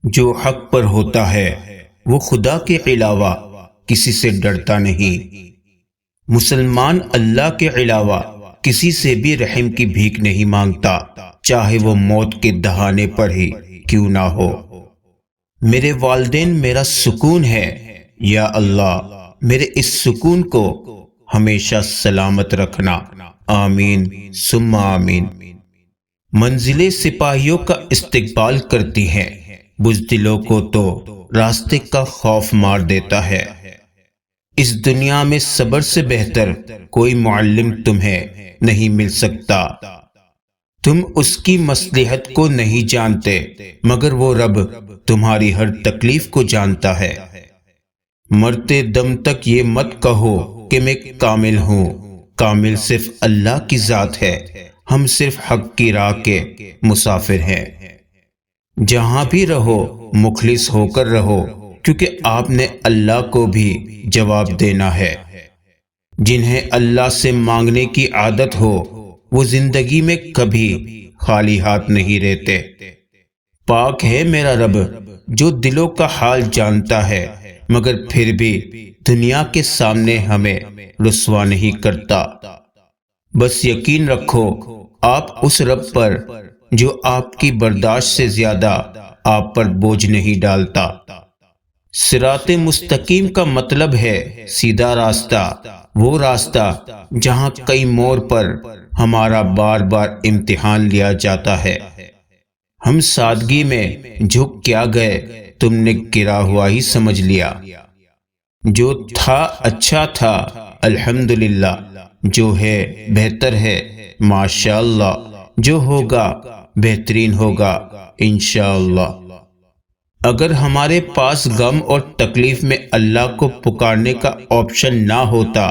جو حق پر ہوتا ہے وہ خدا کے علاوہ کسی سے ڈرتا نہیں۔ مسلمان اللہ کے علاوہ کسی سے بھی رحم کی بھیک نہیں مانگتا، چاہے وہ موت کے دہانے پر ہی کیوں نہ ہو۔ میرے والدین میرا سکون ہے، یا اللہ میرے اس سکون کو ہمیشہ سلامت رکھنا، آمین ثم آمین۔ منزلیں سپاہیوں کا استقبال کرتی ہیں، بزدلوں کو تو راستے کا خوف مار دیتا ہے۔ اس دنیا میں صبر سے بہتر کوئی معلم تمہیں نہیں مل سکتا۔ تم اس کی مصلحت کو نہیں جانتے، مگر وہ رب تمہاری ہر تکلیف کو جانتا ہے۔ مرتے دم تک یہ مت کہو کہ میں کامل ہوں، کامل صرف اللہ کی ذات ہے، ہم صرف حق کی راہ کے مسافر ہیں۔ جہاں بھی رہو مخلص ہو کر رہو، کیونکہ آپ نے اللہ کو بھی جواب دینا ہے۔ جنہیں اللہ سے مانگنے کی عادت ہو وہ زندگی میں کبھی خالی ہاتھ نہیں رہتے۔ پاک ہے میرا رب جو دلوں کا حال جانتا ہے، مگر پھر بھی دنیا کے سامنے ہمیں رسوا نہیں کرتا۔ بس یقین رکھو آپ اس رب پر جو آپ کی برداشت سے زیادہ آپ پر بوجھ نہیں ڈالتا۔ صراط مستقیم کا مطلب ہے سیدھا راستہ، وہ راستہ جہاں کئی موڑ پر ہمارا بار بار امتحان لیا جاتا ہے۔ ہم سادگی میں جھک کیا گئے، تم نے گرا ہوا ہی سمجھ لیا۔ جو تھا اچھا تھا الحمدللہ، جو ہے بہتر ہے ماشاءاللہ، جو ہوگا بہترین ہوگا انشاءاللہ۔ اگر ہمارے پاس غم اور تکلیف میں اللہ کو پکارنے کا آپشن نہ ہوتا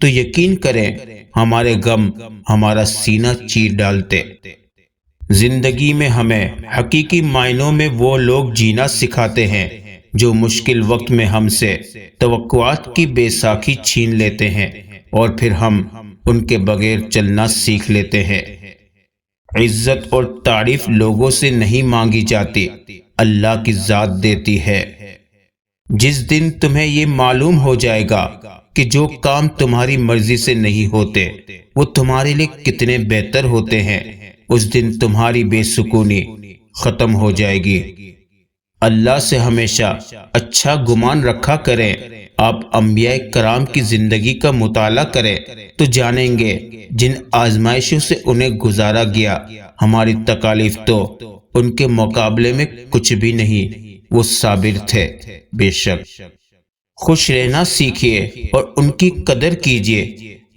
تو یقین کریں ہمارے غم ہمارا سینہ چیر ڈالتے۔ زندگی میں ہمیں حقیقی معنوں میں وہ لوگ جینا سکھاتے ہیں جو مشکل وقت میں ہم سے توقعات کی بے ساکھی چھین لیتے ہیں، اور پھر ہم ان کے بغیر چلنا سیکھ لیتے ہیں۔ عزت اور تعریف لوگوں سے نہیں مانگی جاتی، اللہ کی ذات دیتی ہے۔ جس دن تمہیں یہ معلوم ہو جائے گا کہ جو کام تمہاری مرضی سے نہیں ہوتے وہ تمہارے لیے کتنے بہتر ہوتے ہیں، اس دن تمہاری بے سکونی ختم ہو جائے گی۔ اللہ سے ہمیشہ اچھا گمان رکھا کریں۔ آپ انبیاء کرام کی زندگی کا مطالعہ کریں تو جانیں گے جن آزمائشوں سے انہیں گزارا گیا، ہماری تکالیف تو ان کے مقابلے میں کچھ بھی نہیں، وہ صابر تھے۔ بے شک خوش رہنا سیکھیے اور ان کی قدر کیجیے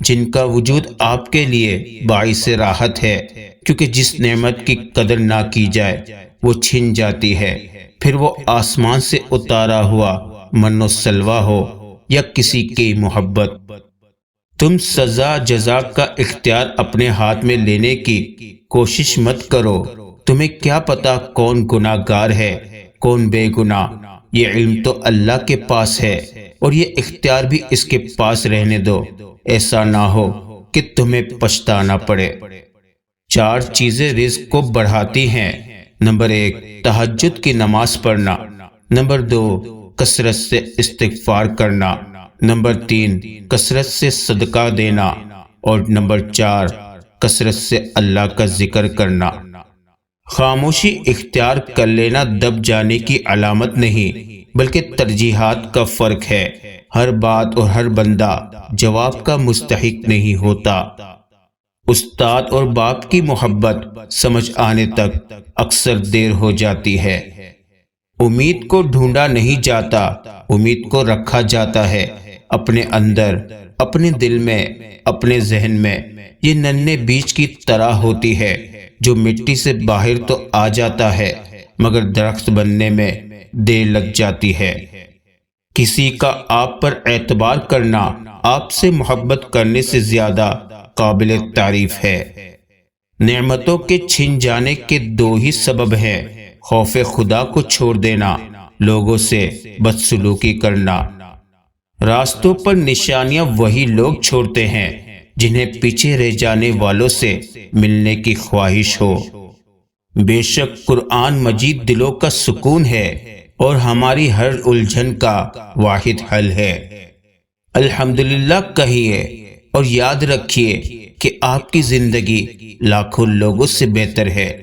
جن کا وجود آپ کے لیے باعث راحت ہے، کیونکہ جس نعمت کی قدر نہ کی جائے وہ چھن جاتی ہے، پھر وہ آسمان سے اتارا ہوا من و سلوہ ہو یا کسی کی محبت۔ تم سزا جزا کا اختیار اپنے ہاتھ میں لینے کی کوشش مت کرو۔ تمہیں کیا پتا کون گناہ گار ہے کون بے گناہ، یہ علم تو اللہ کے پاس ہے، اور یہ اختیار بھی اس کے پاس رہنے دو، ایسا نہ ہو کہ تمہیں پچھتانا پڑے۔ 4 چیزیں رزق کو بڑھاتی ہیں۔ نمبر 1 تہجد کی نماز پڑھنا، نمبر 2 کثرت سے استغفار کرنا، نمبر 3 کثرت سے صدقہ دینا، اور نمبر 4 کثرت سے اللہ کا ذکر کرنا۔ خاموشی اختیار کر لینا دب جانے کی علامت نہیں، بلکہ ترجیحات کا فرق ہے۔ ہر بات اور ہر بندہ جواب کا مستحق نہیں ہوتا۔ استاد اور باپ کی محبت سمجھ آنے تک اکثر دیر ہو جاتی ہے۔ امید کو ڈھونڈا نہیں جاتا، امید کو رکھا جاتا ہے، اپنے اندر، اپنے دل میں، اپنے ذہن میں۔ یہ ننھے بیج کی طرح ہوتی ہے جو مٹی سے باہر تو آ جاتا ہے مگر درخت بننے میں دیر لگ جاتی ہے۔ کسی کا آپ پر اعتبار کرنا آپ سے محبت کرنے سے زیادہ قابل تعریف ہے۔ نعمتوں کے چھن جانے کے 2 ہی سبب ہیں، خوف خدا کو چھوڑ دینا، لوگوں سے بدسلوکی کرنا۔ راستوں پر نشانیاں وہی لوگ چھوڑتے ہیں جنہیں پیچھے رہ جانے والوں سے ملنے کی خواہش ہو۔ بے شک قرآن مجید دلوں کا سکون ہے اور ہماری ہر الجھن کا واحد حل ہے۔ الحمدللہ کہیے اور یاد رکھیے کہ آپ کی زندگی لاکھوں لوگوں سے بہتر ہے۔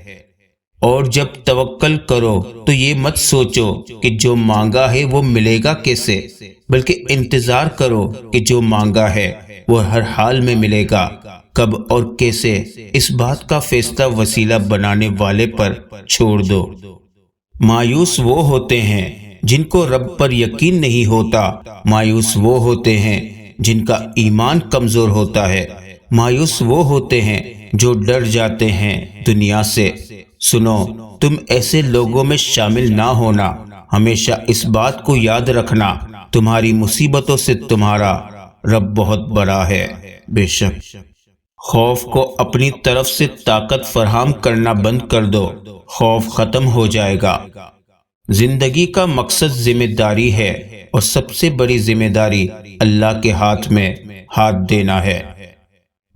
اور جب توکل کرو تو یہ مت سوچو کہ جو مانگا ہے وہ ملے گا کیسے، بلکہ انتظار کرو کہ جو مانگا ہے وہ ہر حال میں ملے گا۔ کب اور کیسے، اس بات کا فیصلہ وسیلہ بنانے والے پر چھوڑ دو۔ مایوس وہ ہوتے ہیں جن کو رب پر یقین نہیں ہوتا، مایوس وہ ہوتے ہیں جن کا ایمان کمزور ہوتا ہے، مایوس وہ ہوتے ہیں جو ڈر جاتے ہیں دنیا سے۔ سنو، تم ایسے لوگوں میں شامل نہ ہونا۔ ہمیشہ اس بات کو یاد رکھنا، تمہاری مصیبتوں سے تمہارا رب بہت بڑا ہے۔ بے شک خوف کو اپنی طرف سے طاقت فراہم کرنا بند کر دو، خوف ختم ہو جائے گا۔ زندگی کا مقصد ذمہ داری ہے، اور سب سے بڑی ذمہ داری اللہ کے ہاتھ میں ہاتھ دینا ہے۔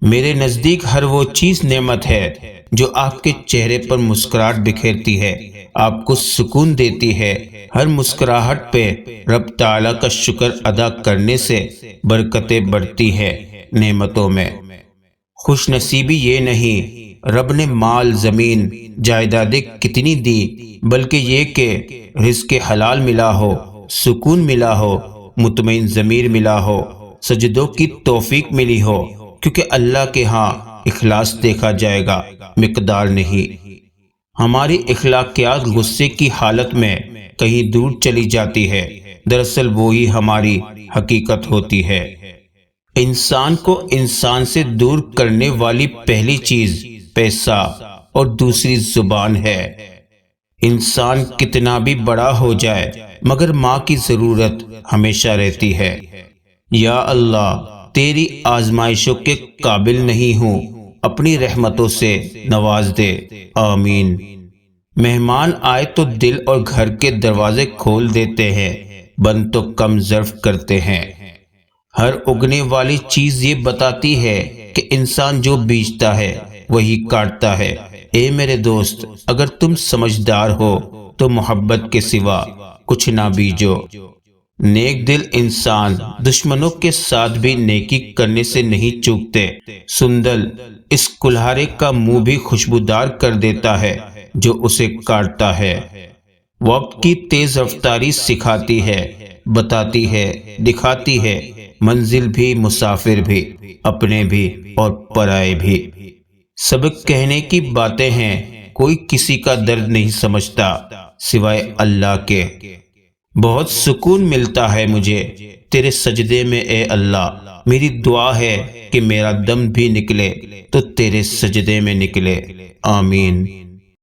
میرے نزدیک ہر وہ چیز نعمت ہے جو آپ کے چہرے پر مسکراہٹ بکھیرتی ہے، آپ کو سکون دیتی ہے۔ ہر مسکراہٹ پہ رب تعالیٰ کا شکر ادا کرنے سے برکتیں بڑھتی ہے نعمتوں میں۔ خوش نصیبی یہ نہیں رب نے مال، زمین، جائیدادیں کتنی دی، بلکہ یہ کہ رزق حلال ملا ہو، سکون ملا ہو، مطمئن ضمیر ملا ہو، سجدوں کی توفیق ملی ہو، کیونکہ اللہ کے ہاں اخلاص دیکھا جائے گا، مقدار نہیں۔ ہماری اخلاقیات غصے کی حالت میں کہیں دور چلی جاتی ہے، دراصل وہی ہماری حقیقت ہوتی ہے۔ انسان کو انسان سے دور کرنے والی پہلی چیز پیسہ اور دوسری زبان ہے۔ انسان کتنا بھی بڑا ہو جائے مگر ماں کی ضرورت ہمیشہ رہتی ہے۔ یا اللہ، تیری آزمائشوں کے قابل نہیں ہوں، اپنی رحمتوں سے نواز دے، آمین۔ مہمان آئے تو دل اور گھر کے دروازے کھول دیتے ہیں، بند تو کم ظرف کرتے ہیں۔ ہر اگنے والی چیز یہ بتاتی ہے کہ انسان جو بیجتا ہے وہی کاٹتا ہے۔ اے میرے دوست، اگر تم سمجھدار ہو تو محبت کے سوا کچھ نہ بیجو۔ نیک دل انسان دشمنوں کے ساتھ بھی نیکی کرنے سے نہیں چوکتے۔ سندل اس کلہارے کا منہ بھی خوشبودار کر دیتا ہے جو اسے کاٹتا ہے۔ وقت کی تیز رفتاری سکھاتی ہے، بتاتی ہے، دکھاتی ہے منزل بھی، مسافر بھی، اپنے بھی اور پرائے بھی۔ سبق کہنے کی باتیں ہیں، کوئی کسی کا درد نہیں سمجھتا سوائے اللہ کے۔ بہت سکون ملتا ہے مجھے تیرے سجدے میں اے اللہ، میری دعا ہے کہ میرا دم بھی نکلے تو تیرے سجدے میں نکلے، آمین۔